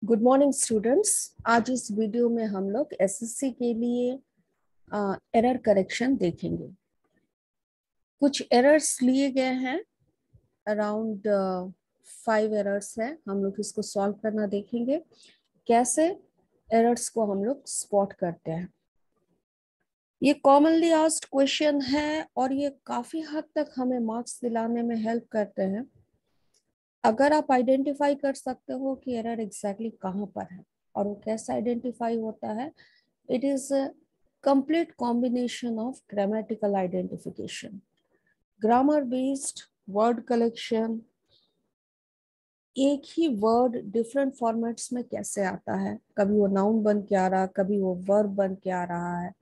Good morning students. आज इस video में हम लोग एसएससी के लिए एरर करेक्शन देखेंगे। कुछ एरर्स लिए गए हैं, अराउंड 5 एरर्स है। हम लोग इसको सॉल्व करना देखेंगे, कैसे एरर्स को हम लोग स्पॉट करते हैं। ये कॉमनली आस्क्ड क्वेश्चन है और ये काफी हद तक हमें मार्क्स दिलाने में हेल्प करते हैं अगर आप आइडेंटिफाई कर सकते हो कि एरर एग्जैक्टली कहाँ पर है। और वो कैसे आइडेंटिफाई होता है? It is a complete combination of grammatical identification, grammar based word collection। एक ही वर्ड डिफरेंट फॉर्मेट्स में कैसे आता है, कभी वो नाउन बन के आ रहा, कभी वो वर्ब बन के आ रहा है,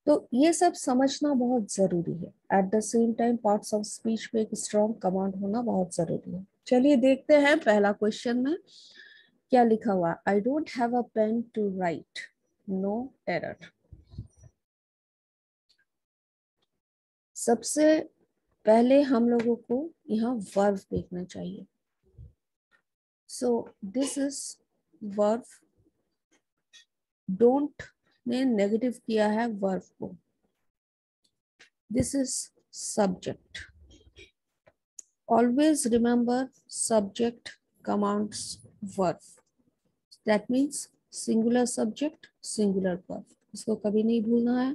तो ये सब समझना बहुत जरूरी है। At the same time parts of speech पे एक स्ट्रॉन्ग कमांड होना बहुत जरूरी है। चलिए देखते हैं पहला क्वेश्चन में क्या लिखा हुआ। I don't have a pen to write, no error. सबसे पहले हम लोगों को यहाँ वर्ब देखना चाहिए। So this is verb. Don't ने नेगेटिव किया है वर्ब को। This is subject. Always remember subject commands verb. That means singular subject singular verb, इसको कभी नहीं भूलना है।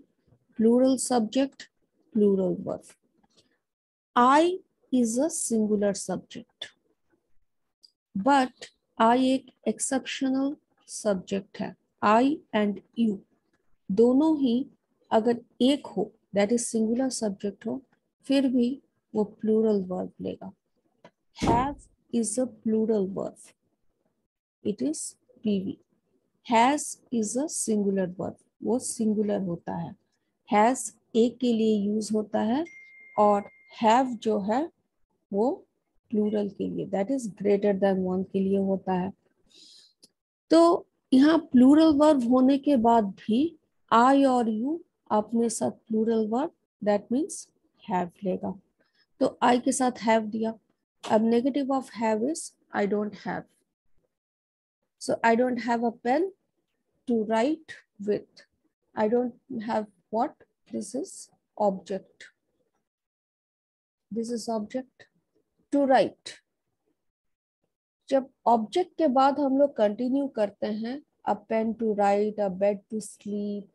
Plural subject plural verb. I is a singular subject, but I एक एक्सेप्शनल सब्जेक्ट है। आई एंड यू दोनों ही अगर एक हो, दैट इज सिंगुलर सब्जेक्ट हो, फिर भी वो प्लूरल वर्ब लेगा। Have is a plural verb, it is PV. Has is a singular verb, वो सिंगुलर होता है। हैज एक के लिए यूज होता है और हैव जो है वो प्लूरल के लिए, that is greater than one के लिए होता है। तो यहाँ प्लूरल वर्ब होने के बाद भी आई और यू अपने साथ plural verb, that means have लेगा। तो आई के साथ हैव दिया। अब negative of have is I don't have. So I don't have a pen to write with. I don't have what? This is object. This is object to write. जब object के बाद हम लोग continue करते हैं, a pen to write, a bed to sleep,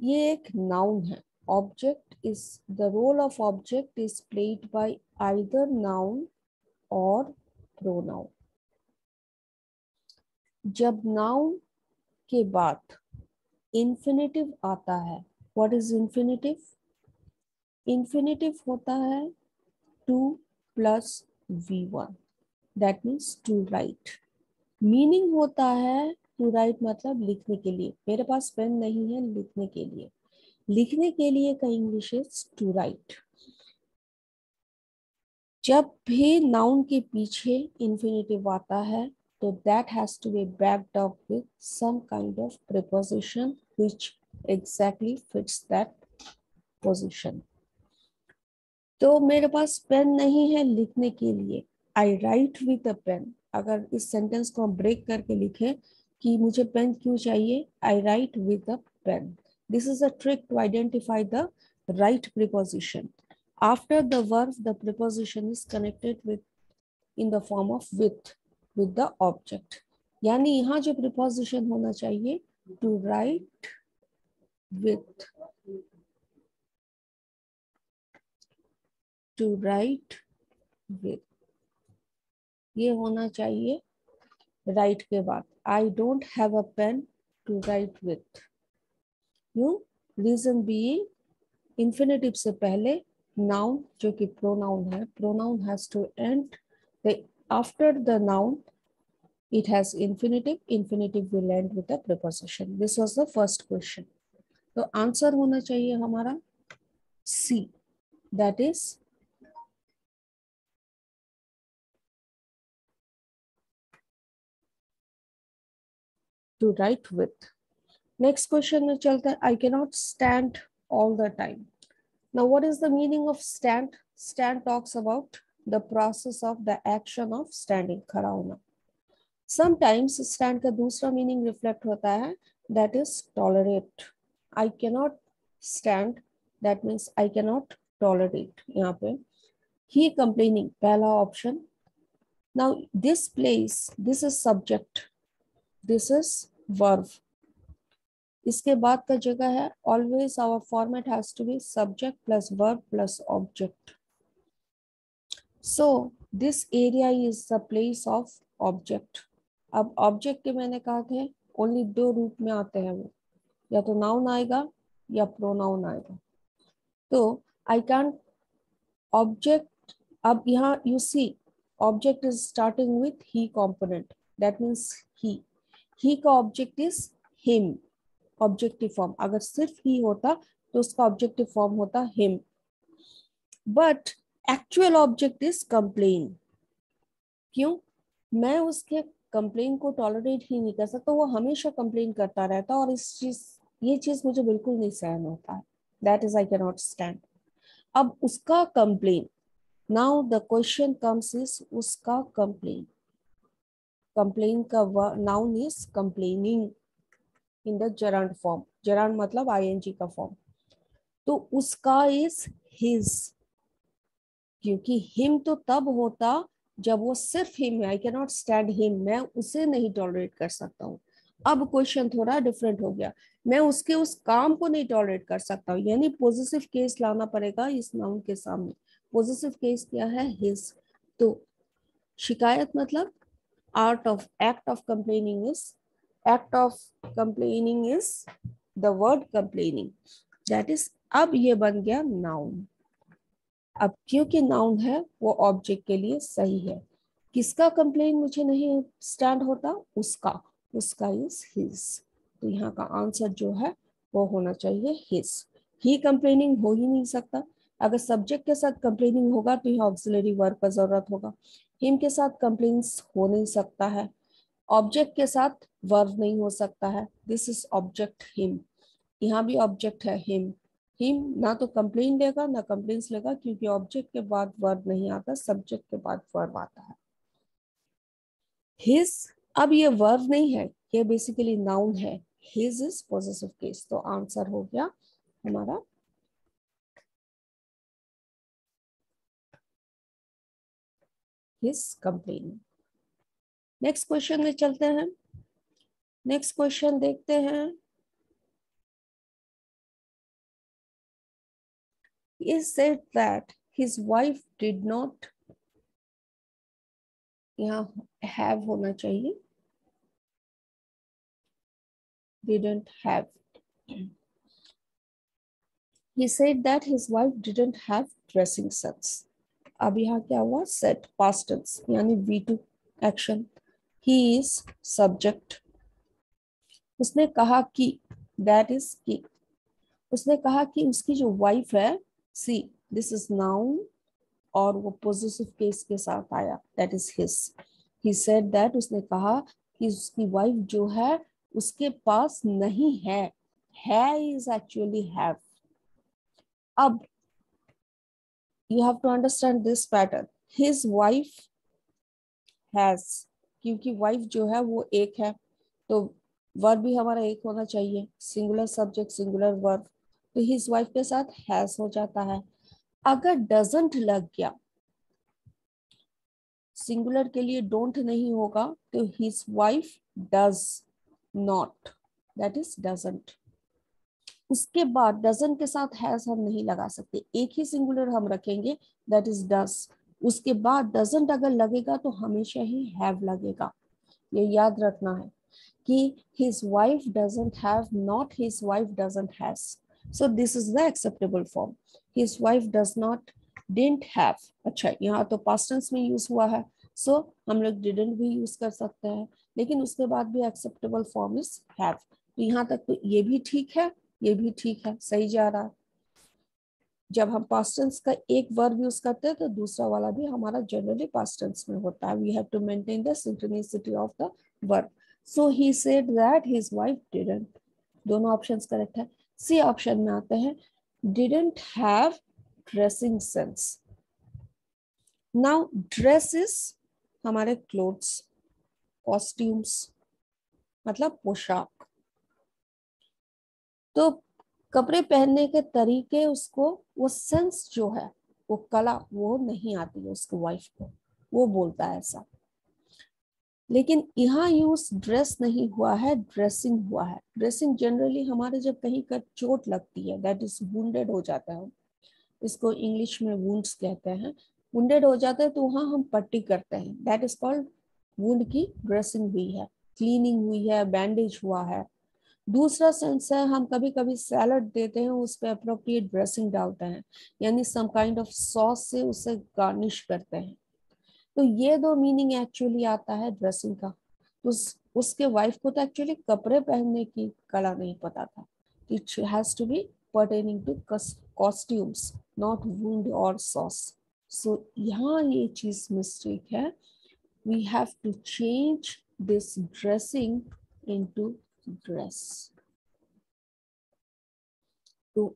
ये एक noun है। Object is the role of object is played by either noun और प्रोनाउन। जब नाउन के बाद इंफिनिटिव आता है, व्हाट इज इंफिनिटिव? इंफिनिटिव होता है to plus V1, that means to write. Meaning होता है टू राइट मतलब लिखने के लिए। मेरे पास पेन नहीं है लिखने के लिए। लिखने के लिए का इंग्लिश इज टू राइट। जब भी नाउन के पीछे इंफिनिटिव आता है तो that has to be backed up with some kind of preposition which exactly fits that position. तो मेरे पास पेन नहीं है लिखने के लिए, I write with a pen. अगर इस सेंटेंस को हम ब्रेक करके लिखें कि मुझे पेन क्यों चाहिए, I write with a pen. This is a trick to identify the right preposition. After the verb, the preposition is connected with in the form of with the object. यानी यहाँ जो preposition होना चाहिए to write with, to write with, ये होना चाहिए write के बाद। I don't have a pen to write with। क्यों? Reason being infinitive से पहले noun जो कि pronoun है, pronoun has to end the after the noun it has infinitive, infinitive will end with a preposition। This was the first question। तो answer होना चाहिए हमारा C, that is to write with। Next question में चलते हैं। I cannot stand all the time। Now what is the meaning of stand? Stand talks about the process of the action of standing, खड़ा होना। Sometimes stand का दूसरा meaning reflect होता है, that is tolerate. I cannot stand, that means I cannot tolerate. यहाँ पे ही complaining पहला option. Now this place, this is subject, this is verb. इसके बाद का जगह है, always our format has to be subject plus verb plus object. So this area is the place of object. अब ऑब्जेक्ट के मैंने कहा थे ओनली दो रूप में आते हैं वो, या तो नाउन आएगा या प्रोनाउन आएगा। तो आई कैन ऑब्जेक्ट, अब यहाँ you see object is starting with he component, that means he का object is him, objective form. अगर सिर्फ ही होता तो उसका ऑब्जेक्टिव फॉर्म होता him, but actual object is complain. क्यों? मैं उसके कंप्लेन को टॉलरेट ही नहीं कर सकता, वो हमेशा कंप्लेन करता रहता और ये चीज मुझे बिल्कुल नहीं सहन होता है, that is I can not stand. अब उसका complain, now the question comes is उसका कंप्लेन, कंप्लेन का noun is complaining in the gerund form, gerund मतलब आईएनजी का फॉर्म। तो उसका इज हिज, क्योंकि हिम तो तब होता जब वो सिर्फ हिम है, आई कैन नॉट स्टैंड हिम, मैं उसे नहीं टॉलरेट कर सकता हूँ। अब क्वेश्चन थोड़ा डिफरेंट हो गया, मैं उसके उस काम को नहीं टॉलरेट कर सकता हूँ, यानी पॉजिटिव केस लाना पड़ेगा इस नाउन के सामने। पॉजिटिव केस क्या है? हिज। तो शिकायत मतलब art of, act of complaining is, act of complaining is the word complaining, that is. अब ये बन गया नाउन। अब क्योंकि नाउन है वो ऑब्जेक्ट के लिए सही है। किसका कंप्लेन मुझे नहीं स्टैंड होता? उसका, उसका इज हिज। तो यहाँ का आंसर जो है वो होना चाहिए हिज। ही कंप्लेनिंग हो ही नहीं सकता, अगर सब्जेक्ट के साथ कंप्लेनिंग होगा तो यहाँ ऑक्सिलरी वर्ब का जरूरत होगा। हिम के साथ कंप्लेन्स हो नहीं सकता है, ऑब्जेक्ट के साथ वर्ब नहीं हो सकता है, दिस इज ऑब्जेक्ट हिम। यहाँ भी ऑब्जेक्ट है हिम, हिम ना तो कंप्लेन लेगा ना कंप्लेन्स लेगा, क्योंकि ऑब्जेक्ट के बाद वर्ब नहीं आता, सब्जेक्ट के बाद वर्ब आता है। हिज, अब ये वर्ब नहीं है, ये बेसिकली नाउन है, हिज इज पॉसेसिव केस। तो आंसर हो गया हमारा हिज कंप्लेन। नेक्स्ट क्वेश्चन में चलते हैं। नेक्स्ट क्वेश्चन देखते हैं। He said that his wife did not, यहाँ have होना चाहिए, didn't have. He said that his wife didn't have dressing sets. अब यहाँ क्या हुआ? Set, past tense, यानी V2 action. He is subject. उसने कहा कि, that is कि, उसने कहा कि उसकी जो वाइफ है, see, this is noun और वो पोजेसिव केस के साथ आया, that is his. He said that, उसने कहा कि उसकी वाइफ जो है उसके पास नहीं है, इज एक्चुअली हैव। अब you have to understand this pattern, his wife has, क्योंकि वाइफ जो है वो एक है तो वर्ब भी हमारा एक होना चाहिए, सिंगुलर सब्जेक्ट सिंगुलर वर्ब, तो हिज वाइफ के साथ हैज हो जाता है। अगर डजंट लग गया, सिंगुलर के लिए डोंट नहीं होगा, तो his wife does not, that is doesn't. उसके बाद डजंट के साथ हैज हम नहीं लगा सकते, एक ही सिंगुलर हम रखेंगे, दैट इज डज। उसके बाद डजंट अगर लगेगा तो हमेशा ही हैव लगेगा। ये याद रखना है कि his wife doesn't have, not his wife doesn't has. So this is the acceptable form, his wife does not, didn't have. अच्छा, यहाँ तो पास्ट टेंस में यूज हुआ है, सो हम लोग डिडंट भी यूज कर सकते हैं, लेकिन उसके बाद भी एक्सेप्टेबल फॉर्म इज हैव। तो यहाँ तक तो ये भी ठीक है, ये भी ठीक है, सही जा रहा है। जब हम पास्ट टेंस का एक वर्ब यूज करते हैं तो दूसरा वाला भी हमारा जनरली पास्ट टेंस में होता है। We have to maintain the synchronicity of the verb. So he said that his wife didn't, दोनों ऑप्शंस करेक्ट है। सी ऑप्शन में आते हैं, didn't have dressing sense. Now dress is हमारे क्लोथ्स, कॉस्ट्यूम्स मतलब पोशाक। तो कपड़े पहनने के तरीके, उसको वो सेंस जो है, वो कला वो नहीं आती है उसकी वाइफ को, वो बोलता है ऐसा। लेकिन यहाँ यूज ड्रेस नहीं हुआ है, ड्रेसिंग हुआ है। ड्रेसिंग जनरली हमारे जब कहीं का चोट लगती है, दैट इज वुंडेड हो जाता है, इसको इंग्लिश में वुंड्स कहते हैं। वुंडेड हो जाता है तो वहाँ हम पट्टी करते हैं, दैट इज कॉल्ड वुंड की ड्रेसिंग हुई है, क्लीनिंग हुई है, बैंडेज हुआ है। दूसरा सेंस है, हम कभी कभी सैलड देते हैं, उस पर अप्रोप्रिएट ड्रेसिंग डालते हैं, यानी सम काइंड ऑफ सॉस से उसे गार्निश करते हैं। तो ये दो मीनिंग एक्चुअली आता है ड्रेसिंग का। तो उसके वाइफ को तो एक्चुअली कपड़े पहनने की कला नहीं पता था। It has to be pertaining to costumes, not wound और सॉस। सो यहाँ ये चीज मिस्टेक है, we have to change this dressing into dress. तो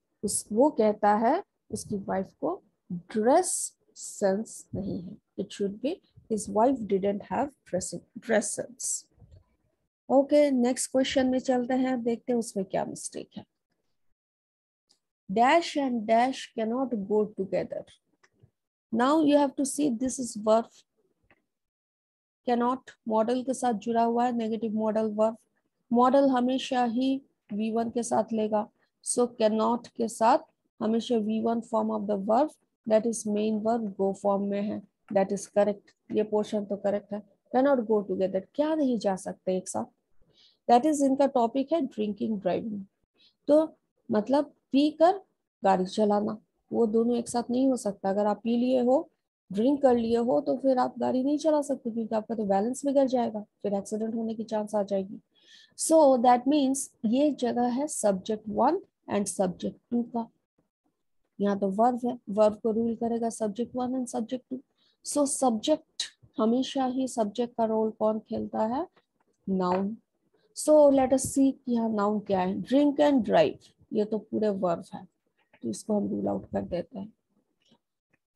वो कहता है उसकी वाइफ को ड्रेस सेंस नहीं है, it should be his wife didn't have dress sense। Okay, next question में चलते हैं, देखते हैं उसमें क्या मिस्टेक है। Dash and dash cannot go together. Now you have to see this is verb, cannot modal के साथ जुड़ा हुआ है, नेगेटिव मॉडल वर्ब। मॉडल हमेशा ही V1 के साथ लेगा, सो कैनॉट के साथ हमेशा V1 form of the verb, that is main verb go form में है, दैट इज करेक्ट। ये पोर्शन तो करेक्ट है। कैनॉट गो टुगेदर, क्या नहीं जा सकते एक साथ, दैट इज इनका टॉपिक है ड्रिंकिंग ड्राइविंग। तो मतलब पी कर गाड़ी चलाना, वो दोनों एक साथ नहीं हो सकता। अगर आप पी लिए हो, ड्रिंक कर लिए हो, तो फिर आप गाड़ी नहीं चला सकते, क्योंकि आपका तो बैलेंस बिगड़ जाएगा, फिर एक्सीडेंट होने की चांस आ जाएगी। सो दैट मीन्स ये जगह है सब्जेक्ट 1 एंड सब्जेक्ट 2 का। यहाँ तो वर्ब है, वर्ब को रूल करेगा subject 1 and subject 2। So subject हमेशा ही सब्जेक्ट का रोल कौन खेलता है, नाउन। सो लेट अस सी कि यहाँ नाउन क्या है। ड्रिंक एंड ड्राइव, ये तो पूरे वर्ब है, तो इसको हम रूल आउट कर देते हैं।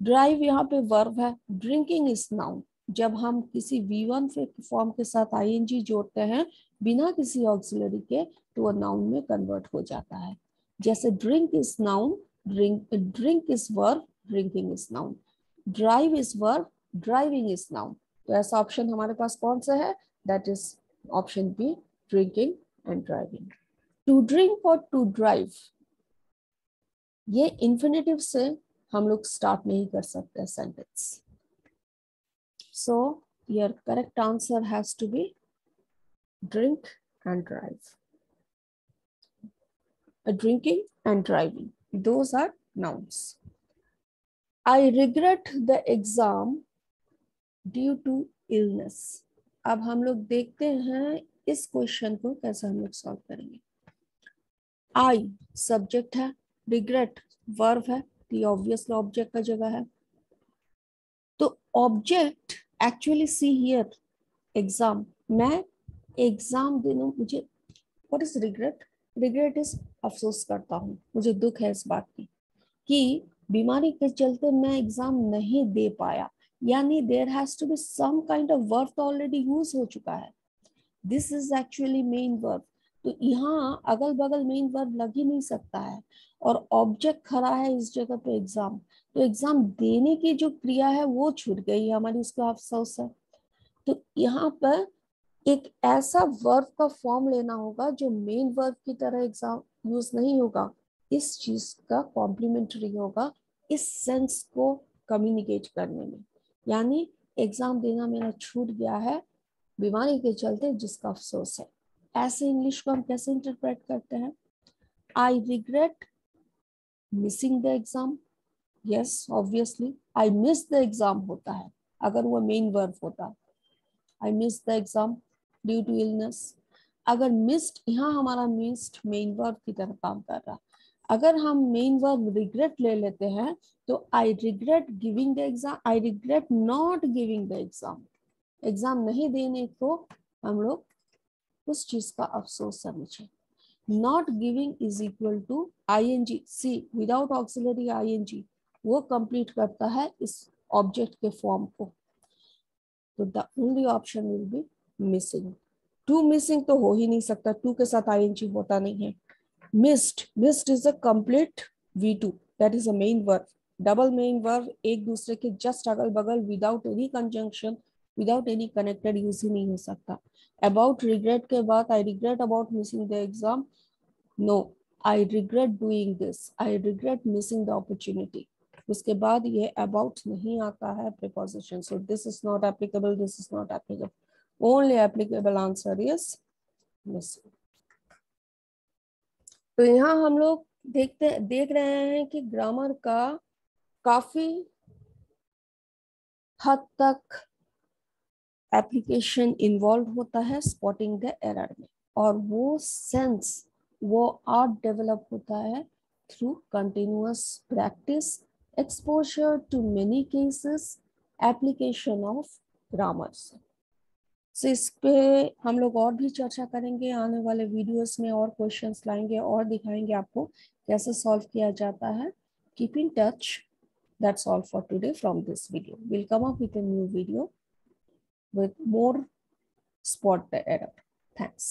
ड्राइव यहाँ पे वर्ब है, ड्रिंकिंग इज नाउन। जब हम किसी V1 फॉर्म के साथ ING जोड़ते हैं बिना किसी ऑक्सिलरी के, तो वो नाउन में कन्वर्ट हो जाता है। जैसे drink is noun, drink is verb, drinking is noun. Drive is verb, driving is noun. तो ऐसा ऑप्शन हमारे पास कौन सा है, that is option B, drinking and driving. To drink और टू ड्राइव, ये इन्फिनेटिव से हम लोग स्टार्ट नहीं कर सकते sentence. So your correct answer has to be drink and drive. Drinking and driving, those are nouns. I regret the exam due to illness. अब हम लोग देखते हैं इस क्वेश्चन को कैसे हम लोग सॉल्व करेंगे। आई सब्जेक्ट है, रिग्रेट वर्ब है, तो ऑब्वियसली ऑब्जेक्ट का जगह है। तो object actually see here exam, मैं एग्जाम देने मुझे, what is regret, regret is अफसोस करता हूँ, मुझे दुख है इस बात की कि बीमारी के चलते मैं एग्जाम नहीं दे पाया, यानी there has to be some kind of verb already use हो चुका है। This is actually main verb. तो यहाँ अगल बगल मेन वर्ब लग ही नहीं सकता है, और ऑब्जेक्ट खड़ा है इस जगह पे एग्जाम, तो एग्जाम देने की जो क्रिया है वो छूट गई हमारी, उसको अफसोस है। तो यहाँ पर एक ऐसा वर्ब का फॉर्म लेना होगा जो मेन वर्ब की तरह एग्जाम यूज नहीं होगा, इस चीज का कॉम्प्लीमेंट्री होगा इस सेंस को कम्युनिकेट करने में। यानी एग्जाम देना मेरा छूट गया है बीमारी के चलते, जिसका अफसोस है। ऐसे इंग्लिश को हम कैसे इंटरप्रेट करते हैं, I regret missing the exam. Yes obviously I miss the exam होता है अगर वो मेन वर्ब होता, I miss the exam due to illness. अगर मिस्ड यहाँ हमारा मिस्ड मेन वर्ब की तरह काम कर रहा, अगर हम मेन वर्ब रिग्रेट ले लेते हैं तो I regret giving the exam, I regret not giving the exam. Exam नहीं देने को हम लोग उस चीज का अफसोस समझे। Not giving is equal to ING, see without auxiliary ING वो कंप्लीट करता है इस ऑब्जेक्ट के फॉर्म को। तो the only option will be missing. To missing तो हो ही नहीं सकता, टू के साथ आईएनजी होता नहीं है। Missed is a complete V2, that is a main verb. Double main verb एक दूसरे के जस्ट अगल बगल, without any conjunction, without any connected use ही नहीं हो सकता। अबाउट रिग्रेट के बाद I regret about missing the exam, no, I regret doing this, I regret missing the opportunity. उसके बाद ये अबाउट नहीं आता है preposition, so this is not applicable, this is not applicable, only applicable answer is missing. तो यहाँ हम लोग देख रहे हैं कि ग्रामर का काफी हद तक एप्लीकेशन इन्वॉल्व होता है स्पॉटिंग द एरर में, और वो सेंस, वो आर्ट डेवलप होता है through continuous practice, exposure to many cases, application of grammar. So इस पे हम लोग और भी चर्चा करेंगे आने वाले वीडियोस में, और क्वेश्चंस लाएंगे और दिखाएंगे आपको कैसे सॉल्व किया जाता है। Keep in touch. That's all for today from this video. We'll come up with a new video with more spot the error. Thanks.